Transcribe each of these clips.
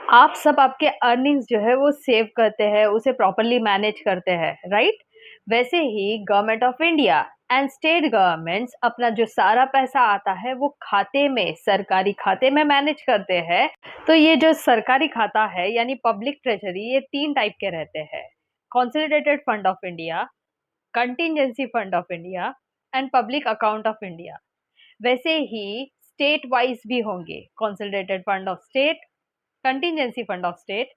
आप सब आपके अर्निंग्स जो है वो सेव करते हैं, उसे प्रॉपर्ली मैनेज करते हैं, राइट? वैसे ही government of India and state governments अपना जो सारा पैसा आता है वो खाते में, सरकारी खाते में मैनेज करते हैं। तो ये जो सरकारी खाता है यानी पब्लिक ट्रेजरी, ये 3 टाइप के रहते हैं। Consolidated fund of India, contingency fund of India and public account of India. वैसे ही स्टेट वाइज भी होंगे, consolidated fund of state, contingency fund of state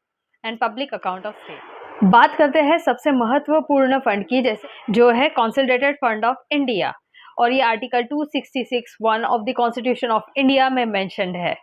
and public account of state. बात करते हैं सबसे महत्वपूर्ण फंड की, जैसे जो है कंसोलिडेटेड फंड ऑफ इंडिया, और ये article 266(1) of the constitution of India में मेंशन्ड है।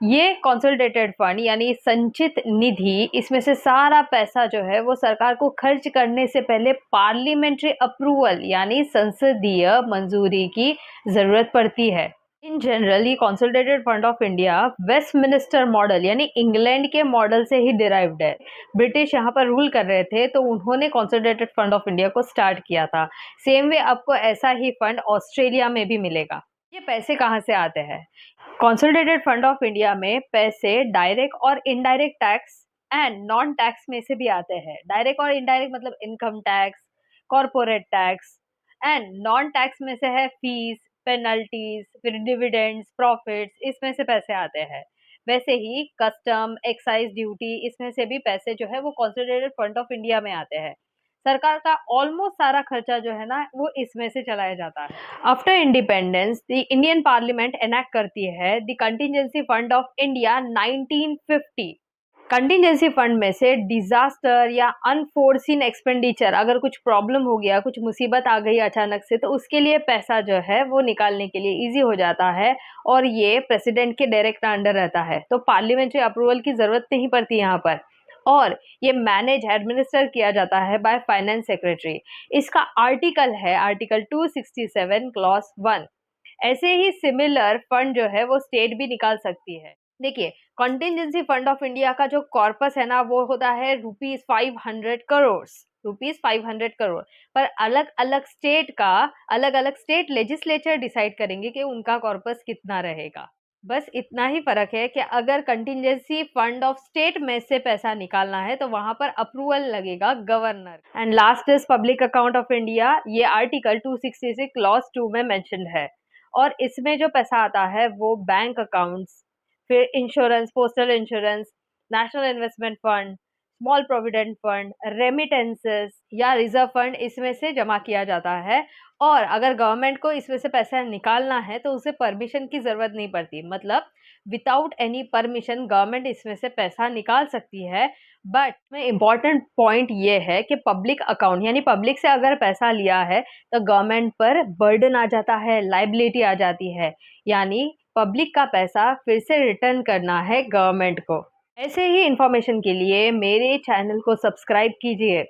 ये कंसोलिडेटेड फंड यानी संचित निधि, इसमें से सारा पैसा जो है वो सरकार को खर्च करने से पहले पार्लियामेंट्री अप्रूवल यानी संसदीय मंजूरी की जरूरत पड़ती है। इन जनरल ये consolidated fund of India Westminster model यानी इंग्लैंड के मॉडल से ही डिराइव्ड है। ब्रिटिश यहाँ पर रूल कर रहे थे तो उन्होंने कंसोलिडेटेड फंड ऑफ इंडिया को स्टार्ट किया था। सेम वे आपको ऐसा ही फंड ऑस्ट्रेलिया में भी मिलेगा। ये पैसे कहाँ से आते हैं? कंसोलिडेटेड फंड ऑफ इंडिया में पैसे डायरेक्ट और indirect tax and non tax में से भी आते हैं। डायरेक्ट और इनडायरेक्ट मतलब income tax, corporate tax, and non tax में से है फीस, पेनल्टीज, फिर डिविडेंड्स, प्रॉफिट्स, इसमें से पैसे आते हैं। वैसे ही कस्टम, एक्साइज ड्यूटी, इसमें से भी पैसे जो है वो कंसोलिडेटेड फंड ऑफ इंडिया में आते हैं। सरकार का ऑलमोस्ट सारा खर्चा जो है ना वो इसमें से चलाया जाता है। After independence the Indian parliament enact करती है the contingency fund of India 1950। Contingency fund में से डिजास्टर या अनफोर्सीन एक्सपेंडिचर, अगर कुछ प्रॉब्लम हो गया, कुछ मुसीबत आ गई अचानक से, तो उसके लिए पैसा जो है वो निकालने के लिए इजी हो जाता है और ये प्रेसिडेंट के डायरेक्ट अंडर रहता है, तो पार्लियामेंट्री अप्रूवल की जरूरत नहीं पड़ती यहाँ पर। और ये मैनेज एडमिनिस्टर किया जाता है बाय फाइनेंस सेक्रेटरी। इसका आर्टिकल है आर्टिकल 267 क्लॉज 1। ऐसे ही सिमिलर फंड जो है वो स्टेट भी निकाल सकती है। देखिए, कॉन्टिजेंसी फंड ऑफ इंडिया का जो कॉर्पस है ना वो होता है ₹500 करोड़, ₹500 करोड़। पर अलग अलग स्टेट लेजिस्लेचर डिसाइड करेंगे कि उनका कॉर्पस कितना रहेगा। बस इतना ही फर्क है कि अगर कंटिजेंसी फंड ऑफ स्टेट में से पैसा निकालना है तो वहां पर अप्रूवल लगेगा governor. And last is public account of India. ये आर्टिकल 266 क्लॉज 2 में मेंशन्ड है और इसमें जो पैसा आता है वो बैंक अकाउंट्स, फिर insurance, postal insurance, national investment fund, small provident fund, remittances या रिजर्व फंड, इसमें से जमा किया जाता है। और अगर गवर्नमेंट को इसमें से पैसा निकालना है तो उसे परमिशन की जरूरत नहीं पड़ती, मतलब विदाउट एनी परमिशन गवर्नमेंट इसमें से पैसा निकाल सकती है। बट में इम्पॉर्टेंट पॉइंट ये है कि पब्लिक अकाउंट यानी पब्लिक से अगर पैसा लिया है तो गवर्नमेंट पर बर्डन आ जाता है, लाइबिलिटी आ जाती है, यानी पब्लिक का पैसा फिर से रिटर्न करना है गवर्नमेंट को। ऐसे ही इंफॉर्मेशन के लिए मेरे चैनल को सब्सक्राइब कीजिए।